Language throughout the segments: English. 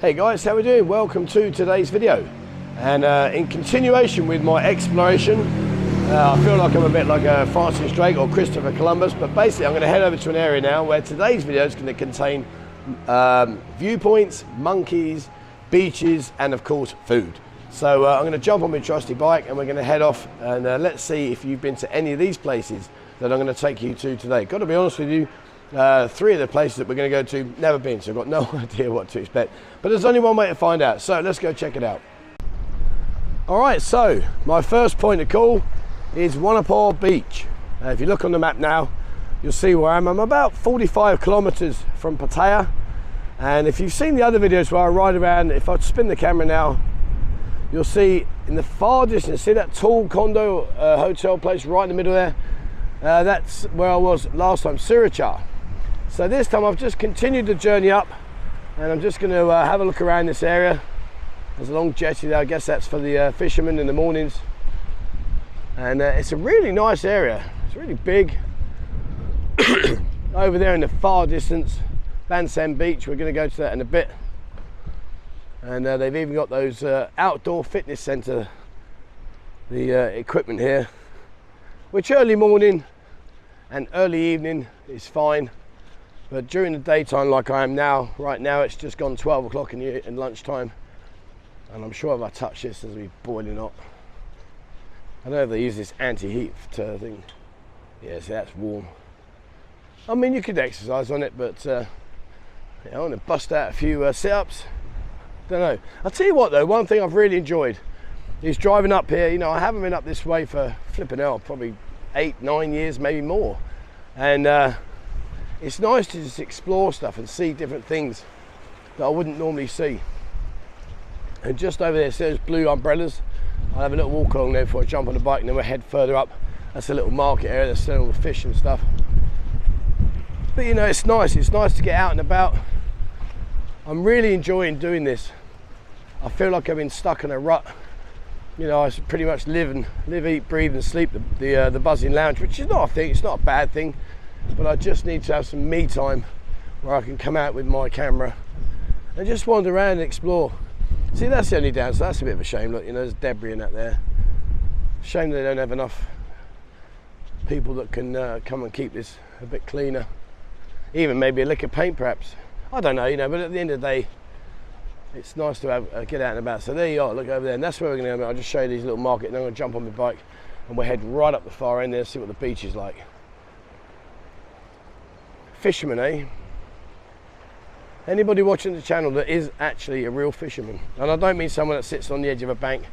Hey guys, how we doing? Welcome to today's video. And in continuation with my exploration, I feel like I'm a bit like a Francis Drake or Christopher Columbus, but basically I'm going to head over to an area now where today's video is going to contain viewpoints, monkeys, beaches, and of course food. So I'm going to jump on my trusty bike and we're going to head off and let's see if you've been to any of these places that I'm going to take you to today. Got to be honest with you, three of the places that we're going to go to, never been, so I've got no idea what to expect. But there's only one way to find out, so let's go check it out. Alright, so my first point of call is Wanapa Beach. If you look on the map now, you'll see where I am. I'm about 45 kilometers from Pattaya. And if you've seen the other videos where I ride around, if I spin the camera now, you'll see in the far distance, see that tall condo hotel place right in the middle there? That's where I was last time, Sriracha. So this time I've just continued the journey up and I'm just going to have a look around this area. There's a long jetty there, I guess that's for the fishermen in the mornings. And it's a really nice area, it's really big. Over there in the far distance, Bang Saen beach, we're going to go to that in a bit. And they've even got those outdoor fitness centre, the equipment here, which early morning and early evening is fine. But during the daytime, like I am now, right now it's just gone 12 o'clock in lunchtime. And I'm sure if I touch this, it'll be boiling hot. I don't know if they use this anti-heat thing. Yeah, see, that's warm. I mean, you could exercise on it, but yeah, I want to bust out a few sit-ups. Don't know. I'll tell you what though, one thing I've really enjoyed is driving up here. You know, I haven't been up this way for flipping hell, probably 8-9 years, maybe more. And it's nice to just explore stuff and see different things that I wouldn't normally see. And just over there, so there's blue umbrellas. I'll have a little walk along there before I jump on the bike, and then we'll head further up. That's a little market area that's selling all the fish and stuff. But you know, it's nice to get out and about. I'm really enjoying doing this. I feel like I've been stuck in a rut. You know, I pretty much live, eat, breathe and sleep the buzzing lounge, which is not a thing, it's not a bad thing. But I just need to have some me time where I can come out with my camera and just wander around and explore. See, that's the only downside. That's a bit of a shame. Look, you know, there's debris in that there. Shame they don't have enough people that can come and keep this a bit cleaner. Even maybe a lick of paint, perhaps. I don't know, you know. But at the end of the day, it's nice to have get out and about. So there you are. Look over there, and that's where we're going to go. I'll just show you these little market, and then I'm going to jump on my bike, and we'll head right up the far end there, see what the beach is like. Fisherman, eh? Anybody watching the channel that is actually a real fisherman, and I don't mean someone that sits on the edge of a bank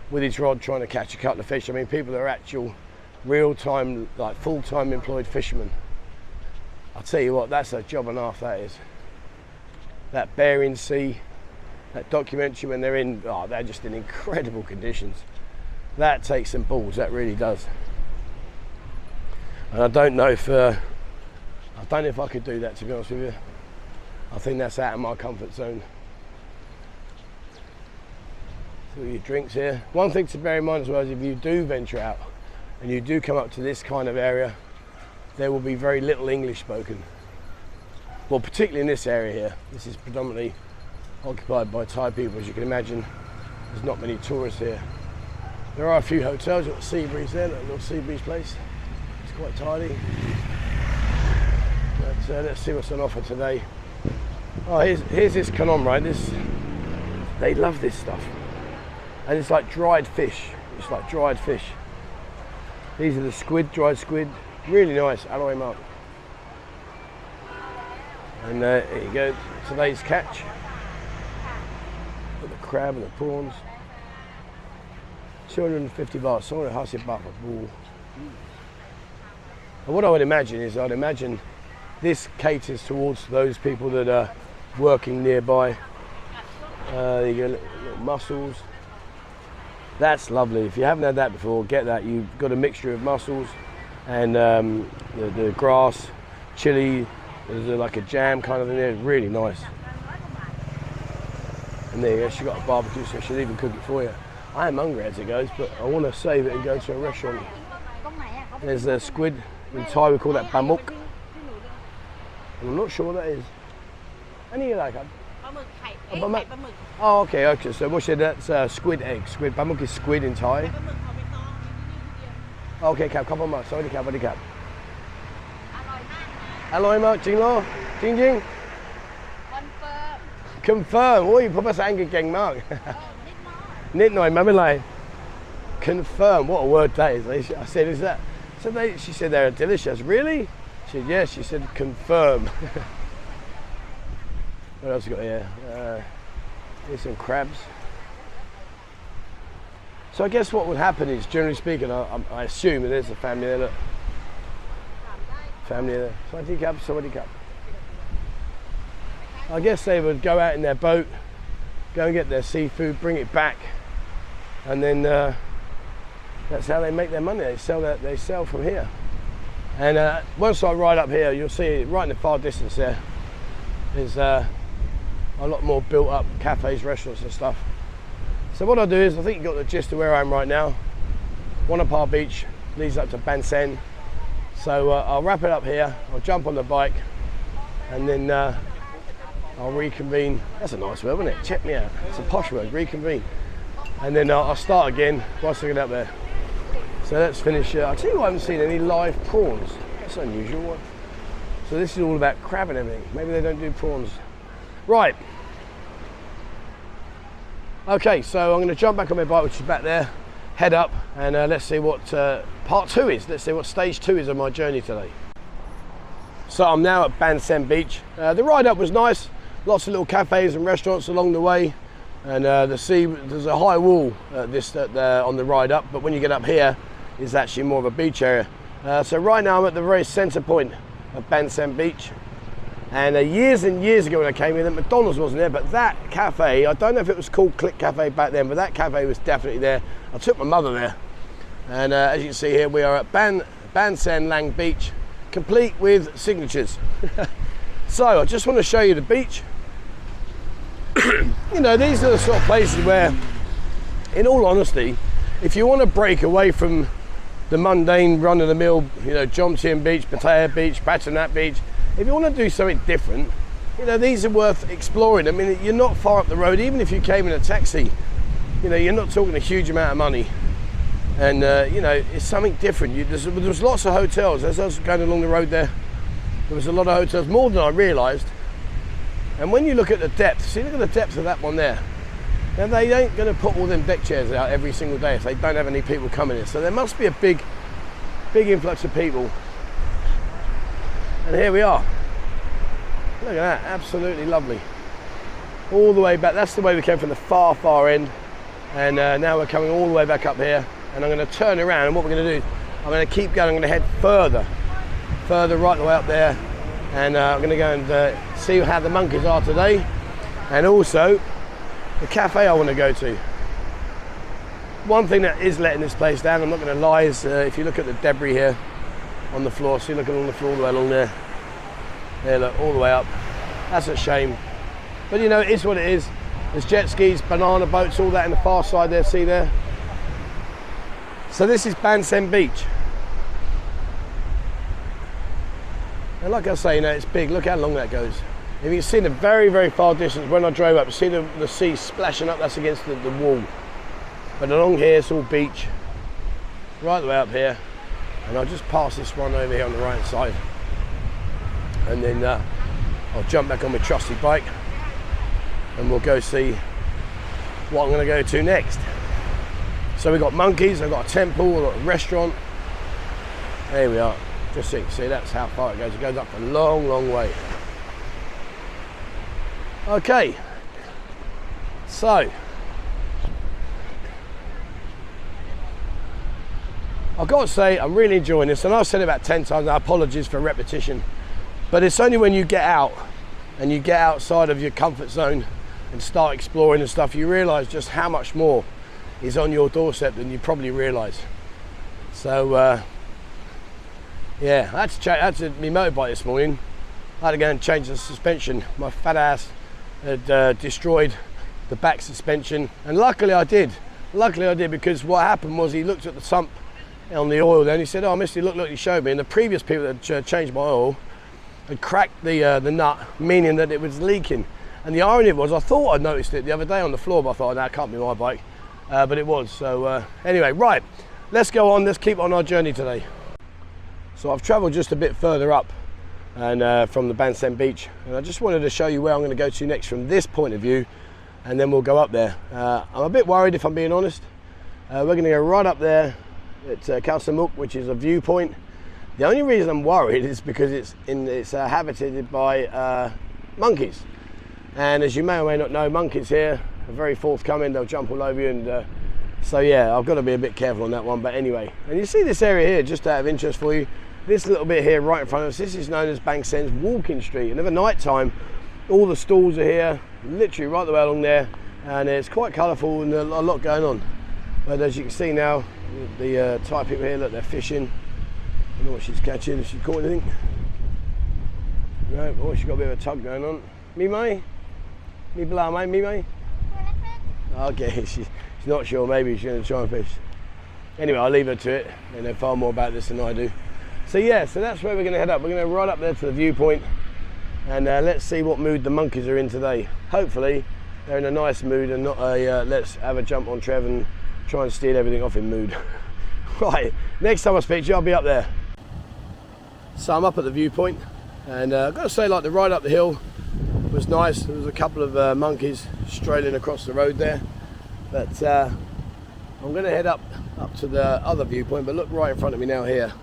with his rod trying to catch a couple of fish. I mean people that are actual real-time, like full-time employed fishermen. I'll tell you what, that's a job and a half, that is. That Bering Sea, that documentary when they're in, oh, they're just in incredible conditions. That takes some balls, that really does. And I don't know if I could do that, to be honest with you. I think that's out of my comfort zone. So your drinks here. One thing to bear in mind as well is if you do venture out and you do come up to this kind of area, there will be very little English spoken. Well, particularly in this area here. This is predominantly occupied by Thai people, as you can imagine. There's not many tourists here. There are a few hotels. You've got Sea Breeze there, that little Sea Breeze place. It's quite tidy. But let's see what's on offer today. Oh, here's this canon, right? They love this stuff. And it's like dried fish. It's like dried fish. These are the squid, dried squid. Really nice, aloe mark. And here you go, today's catch. Got the crab and the prawns. 250 baht, so 150 baht per ball. And what I would imagine is, I'd imagine this caters towards those people that are working nearby. You get little mussels. That's lovely. If you haven't had that before, get that. You've got a mixture of mussels and the grass, chili. There's like a jam kind of thing there. It's really nice. And there you go. She got a barbecue, so she'll even cook it for you. I am hungry as it goes, but I want to save it and go to a restaurant. There's a squid. In Thai we call that bamuk. I'm not sure what that is. Any of that? Oh, okay, okay. So what said that's squid egg. Squid. Pamuk is squid in Thai. Okay, cap. Couple more. Sorry, cap. Sorry, cap. อร่อยมากจริงเหรอจริงๆ confirm โอ้ยพูดภาษาอังกฤษเก่งมาก นิดหน่อยไม่เป็นไร confirm what a word that is. I said is that so she said they're delicious. Really? She said yes. She said confirm. What else we got here? Here's some crabs. So I guess what would happen is, generally speaking, I assume there's a family there. Look. Family there. Somebody cup. I guess they would go out in their boat, go and get their seafood, bring it back, and then that's how they make their money. They sell from here. And once I ride up here, you'll see right in the far distance there is a lot more built up cafes, restaurants and stuff. So what I'll do is, I think you got the gist of where I am right now. Wanapa Beach leads up to Bang Saen. So I'll wrap it up here, I'll jump on the bike, and then I'll reconvene. That's a nice word, isn't it? Check me out. It's a posh word, reconvene. And then I'll start again once I get up there. So let's finish. I'll tell you what, I haven't seen any live prawns. That's an unusual one. So this is all about crab and everything. Maybe they don't do prawns. Right. Okay, so I'm going to jump back on my bike, which is back there, head up, and let's see what part 2 is. Let's see what stage 2 is of my journey today. So I'm now at Bang Saen Beach. The ride up was nice. Lots of little cafes and restaurants along the way. And the sea, there's a high wall on the ride up, but when you get up here, it's actually more of a beach area. So right now I'm at the very centre point of Bang Saen Beach. And years and years ago when I came here, the McDonald's wasn't there, but that cafe, I don't know if it was called Click Cafe back then, but that cafe was definitely there. I took my mother there. And as you can see here, we are at Bang Saen Lang Beach, complete with signatures. So I just want to show you the beach. You know, these are the sort of places where, in all honesty, if you want to break away from the mundane run-of-the-mill, you know, Jomtien Beach, Pattaya Beach, Pattaya Beach, if you want to do something different, you know, these are worth exploring. I mean, you're not far up the road. Even if you came in a taxi, you know, you're not talking a huge amount of money. And, you know, it's something different. There's lots of hotels. As I was going along the road there was a lot of hotels, more than I realised. And when you look at the depth, see, look at the depth of that one there. Now, they ain't going to put all them deck chairs out every single day if they don't have any people coming in. So there must be a big influx of people. And here we are. Look at that, absolutely lovely. All the way back, that's the way we came from the far, far end. And now we're coming all the way back up here. And I'm going to turn around, and what we're going to do, I'm going to keep going, I'm going to head further right the way up there. And I'm going to go and see how the monkeys are today. And also, the cafe I want to go to. One thing that is letting this place down, I'm not going to lie, is if you look at the debris here on the floor, see, look along the floor all the way along there. There, look, all the way up. That's a shame. But you know, it is what it is. There's jet skis, banana boats, all that in the far side there, see there? So this is Bang Saen Beach. And like I say, you know, it's big. Look how long that goes. If you can see the very, very far distance, when I drove up, you see the sea splashing up, that's against the wall. But along here, it's all beach. Right the way up here. And I'll just pass this one over here on the right side. And then I'll jump back on my trusty bike. And we'll go see what I'm going to go to next. So we've got monkeys, I've got a temple, I've got a restaurant. There we are. Just so you can see, that's how far it goes. It goes up a long, long way. Okay. So, I've got to say, I'm really enjoying this. And I've said it about 10 times, apologies for repetition. But it's only when you get out and you get outside of your comfort zone and start exploring and stuff, you realise just how much more is on your doorstep than you probably realise. So, yeah, I had to be motorbike this morning. I had to go and change the suspension. My fat ass had destroyed the back suspension, and luckily I did. Luckily I did, because what happened was he looked at the sump on the oil there and he said, "Oh, mister, look, he showed me." And the previous people that had changed my oil had cracked the nut, meaning that it was leaking. And the irony was, I thought I noticed it the other day on the floor, but I thought, no, it can't be my bike. But it was. So anyway, right, let's go on. Let's keep on our journey today. So I've travelled just a bit further up and from the Bang Saen beach, and I just wanted to show you where I'm going to go to next from this point of view, and then we'll go up there. I'm a bit worried, if I'm being honest. We're going to go right up there at Khao Samuk, which is a viewpoint. The only reason I'm worried is because it's habited by monkeys, and as you may or may not know, monkeys here are very forthcoming. They'll jump all over you, and so yeah, I've got to be a bit careful on that one. But anyway, and you see this area here, just out of interest for you, this little bit here right in front of us, this is known as Bang Saen's walking street, and over night time all the stalls are here, literally right the way along there, and it's quite colourful and a lot going on. But as you can see now, the Thai people here, look, they're fishing. I don't know what she's catching, if she's caught anything. No, oh, she's got a bit of a tug going on. Me mai? Me blah mai, me mai? Okay, she's not sure, maybe she's going to try and fish. Anyway, I'll leave her to it. They know far more about this than I do. So yeah, so that's where we're going to head up. We're going to ride up there to the viewpoint, and let's see what mood the monkeys are in today. Hopefully they're in a nice mood and not a let's have a jump on Trev and try and steal everything off him mood. Right, next time I speak to you, I'll be up there. So I'm up at the viewpoint, and I've got to say, like, the ride up the hill was nice. There was a couple of monkeys strolling across the road there, but I'm going to head up to the other viewpoint. But look right in front of me now here.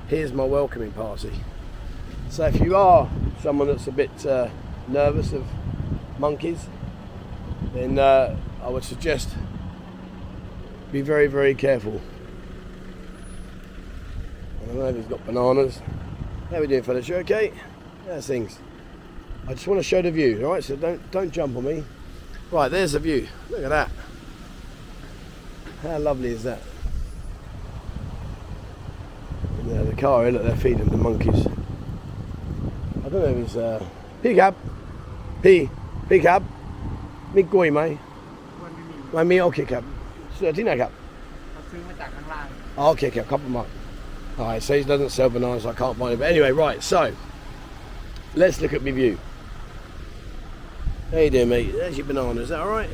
Here's my welcoming party. So if you are someone that's a bit nervous of monkeys, then I would suggest be very, very careful. I don't know if he's got bananas. How are we doing, fellas? You okay? There's things. I just want to show the view, all right? So don't jump on me. Right, there's the view. Look at that. How lovely is that? And, the car here, look, they're feeding the monkeys. I don't know if it's pickup, pickup, mi goi mai, mai mi okay cab, so tina cab. Okay, cab, couple more. All right, so he doesn't sell bananas. I can't find it. But anyway, right. So let's look at my view. How you doing, mate? There's your banana. Is that all right?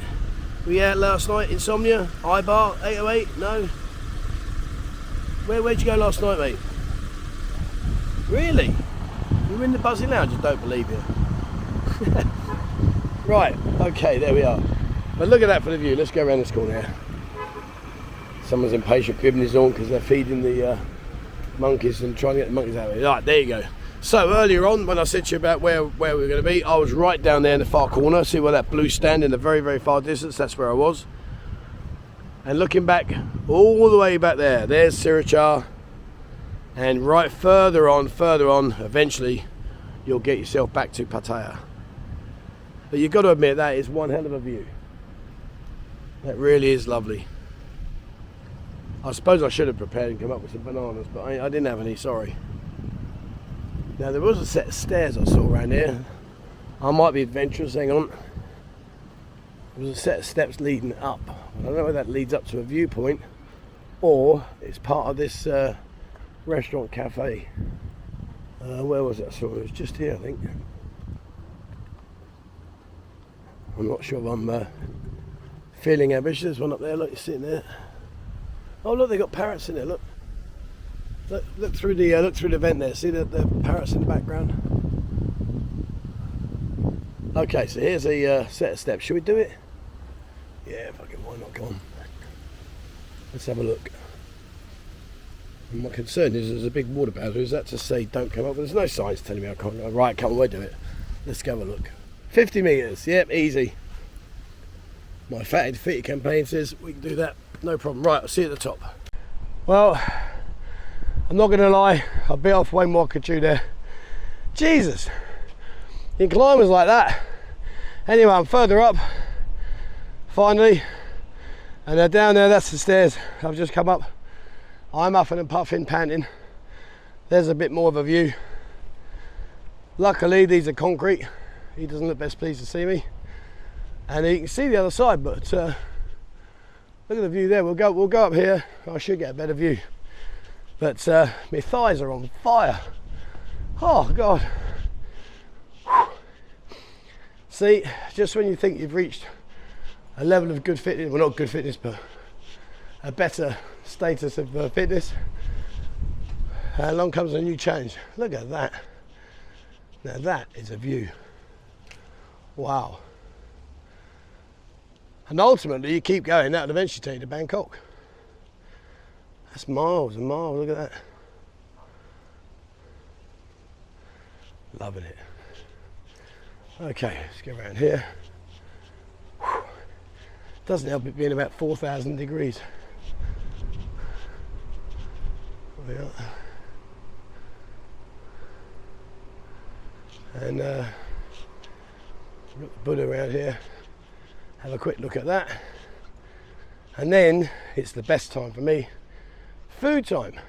Were you out last night? Insomnia? I-bar? 808? No? Where'd you go last night, mate? Really? You were in the Buzzing Lounge? I don't believe you. Right, okay, there we are. But look at that for the view. Let's go around this corner here. Someone's impatient gripping his horn because they're feeding the monkeys and trying to get the monkeys out of it. Right, there you go. So earlier on, when I said to you about where we were going to be, I was right down there in the far corner. See where that blue stand in the very, very far distance? That's where I was. And looking back, all the way back there, there's Sriracha. And right further on, eventually, you'll get yourself back to Pattaya. But you've got to admit, that is one hell of a view. That really is lovely. I suppose I should have prepared and come up with some bananas, but I didn't have any, sorry. Now, there was a set of stairs I saw around here. I might be adventurous, hang on. There was a set of steps leading up. I don't know whether that leads up to a viewpoint or it's part of this restaurant cafe. Where was it? I saw it was just here, I think. I'm not sure if I'm feeling ambitious. There's one up there, look, you're sitting there. Oh look, they've got parrots in there, look. Look through the vent there, see the parrots in the background? Okay, so here's a set of steps. Should we do it? Yeah, fucking why not, go on. Let's have a look. And my concern is there's a big water bowser. Is that to say don't come up? But there's no signs telling me I can't go. Right, come on, we'll do it. Let's go have a look. 50 metres, yep, easy. My Fatty Defeated campaign says we can do that, no problem. Right, I'll see you at the top. Well, I'm not going to lie, I bit off way more could chew there. Jesus, you can climb us like that. Anyway, I'm further up, finally, and down there, that's the stairs I've just come up. I'm huffing and puffing, panting. There's a bit more of a view. Luckily, these are concrete. He doesn't look best pleased to see me. And you can see the other side, but look at the view there. We'll go up here. I should get a better view. But my thighs are on fire. Oh God. See, just when you think you've reached a level of good fitness, well, not good fitness, but a better status of fitness, along comes a new challenge. Look at that. Now that is a view. Wow. And ultimately you keep going, that'll eventually take you to Bangkok. That's miles and miles, look at that. Loving it. Okay, let's go around here. Whew. Doesn't help it being about 4,000 degrees. There we are. And look, Buddha around here. Have a quick look at that. And then it's the best time for me. Food time.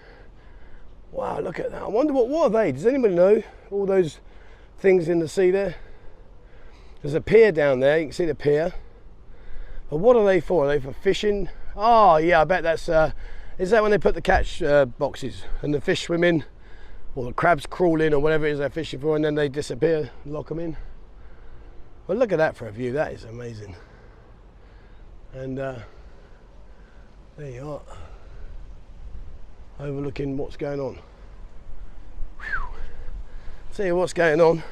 Wow, look at that. I wonder what are they? Does anybody know? All those things in the sea there. There's a pier down there. You can see the pier. But what are they for? Are they for fishing? Oh yeah, I bet that's is that when they put the catch boxes and the fish swim in, or the crabs crawl in, or whatever it is they're fishing for, and then they disappear, lock them in? Well, look at that for a view. That is amazing. And there you are, overlooking what's going on. Whew. Tell you what's going on.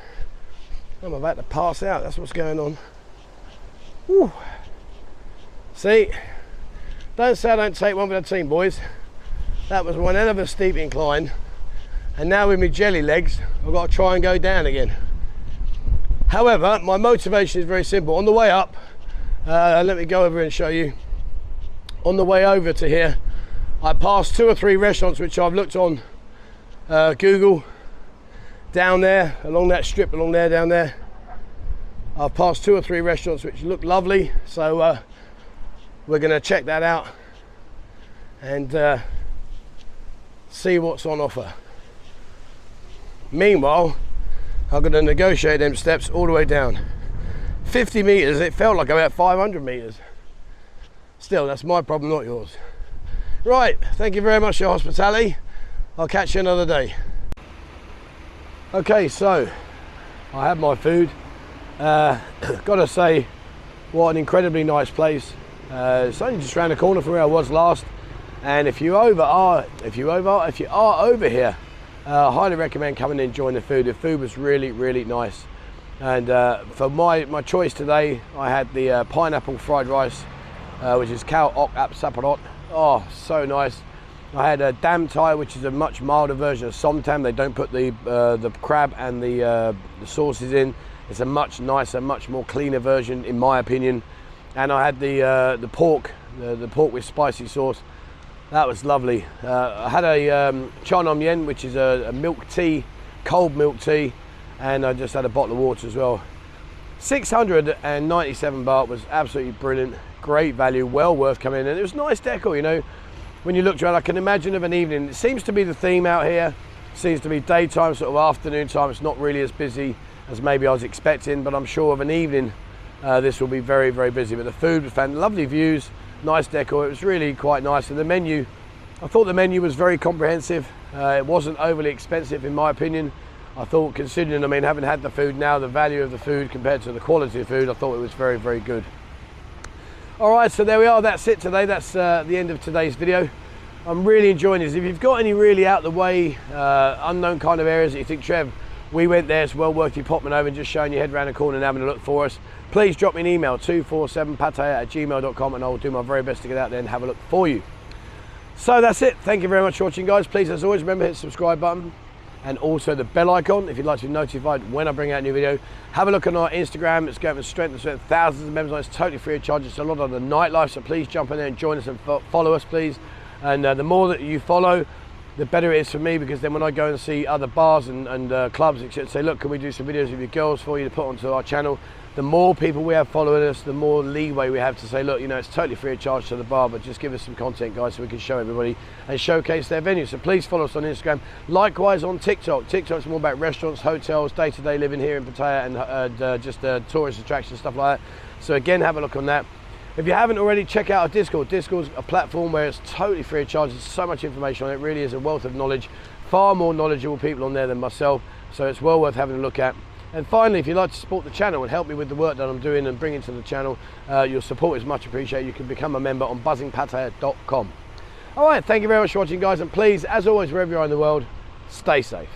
I'm about to pass out. That's what's going on. Whew. See, don't say I don't take one for the team, boys. That was one hell of a steep incline, and now with my jelly legs I've got to try and go down again. However, my motivation is very simple. On the way up, let me go over and show you. On the way over to here, I passed 2 or 3 restaurants which I've looked on Google. Down there, along that strip, along there, down there, I've passed 2 or 3 restaurants which look lovely. So we're going to check that out and see what's on offer. Meanwhile, I'm going to negotiate them steps all the way down. 50 meters, it felt like about 500 meters. Still, that's my problem, not yours. Right, thank you very much for your hospitality. I'll catch you another day. Okay, so I had my food. Gotta say, what an incredibly nice place. It's only just around the corner from where I was last. And if you are over here, I highly recommend coming and enjoying the food. The food was really, really nice. And for my choice today, I had the pineapple fried rice, which is khao ok ap saparot. Oh, so nice. I had a dam thai, which is a much milder version of som tam. They don't put the crab and the sauces in. It's a much nicer, much more cleaner version, in my opinion. And I had the pork, the pork with spicy sauce. That was lovely. I had a chon om yen, which is a milk tea, cold milk tea, and I just had a bottle of water as well. 697 baht was absolutely brilliant, great value, well worth coming in. And it was nice decor, you know. When you looked around, I can imagine of an evening. It seems to be the theme out here. It seems to be daytime, sort of afternoon time. It's not really as busy as maybe I was expecting, but I'm sure of an evening this will be very, very busy. But the food was fantastic, lovely views, nice decor. It was really quite nice. And the menu, I thought the menu was very comprehensive. It wasn't overly expensive in my opinion. I thought, considering, I mean, having had the food now, the value of the food compared to the quality of food, I thought it was very, very good. All right, so there we are. That's it today. That's the end of today's video. I'm really enjoying this. If you've got any really out the way, unknown kind of areas that you think, Trev, we went there, it's well worth you popping over and just showing your head around the corner and having a look for us, please drop me an email, 247pattaya@gmail.com, and I'll do my very best to get out there and have a look for you. So that's it. Thank you very much for watching, guys. Please, as always, remember, hit the subscribe button and also the bell icon if you'd like to be notified when I bring out a new video. Have a look on our Instagram. It's going from strength to strength, thousands of members on it. It's totally free of charge. It's a lot of the nightlife, so please jump in there and join us and follow us, please. And the more that you follow, the better it is for me, because then when I go and see other bars and clubs, etc., say, look, can we do some videos of your girls for you to put onto our channel? The more people we have following us, the more leeway we have to say, look, you know, it's totally free of charge to the bar, but just give us some content, guys, so we can show everybody and showcase their venue. So please follow us on Instagram. Likewise on TikTok. TikTok's more about restaurants, hotels, day-to-day living here in Pattaya, and just tourist attractions, stuff like that. So again, have a look on that. If you haven't already, check out our Discord. Discord's a platform where it's totally free of charge. There's so much information on it. It really is a wealth of knowledge. Far more knowledgeable people on there than myself. So it's well worth having a look at. And finally, if you'd like to support the channel and help me with the work that I'm doing and bringing to the channel, your support is much appreciated. You can become a member on buzzingpattaya.com. All right, thank you very much for watching, guys, and please, as always, wherever you are in the world, stay safe.